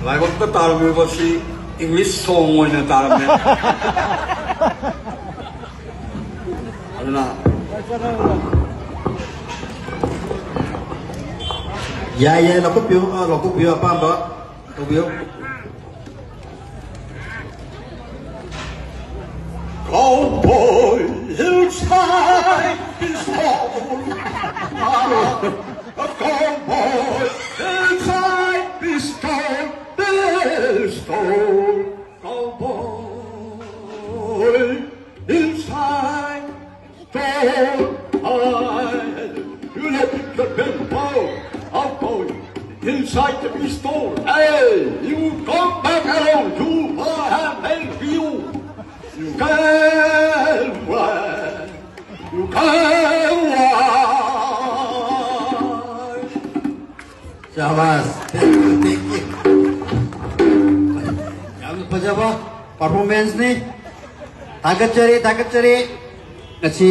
Lagot na tarami ko si English song mo na tarami. Ano na? Yeah, nó có biểu apa đó, có biểu. Cowboy hillside is home. A cowboy hillside is stone, is stone. Cowboy hillside stone. You let the bimbo cowboy hillside to be stone. Hey, you come back alone. You have help you. You can run, you can run. Syabas, thank you. Yang apa performance ni? Takat cari, ngaci.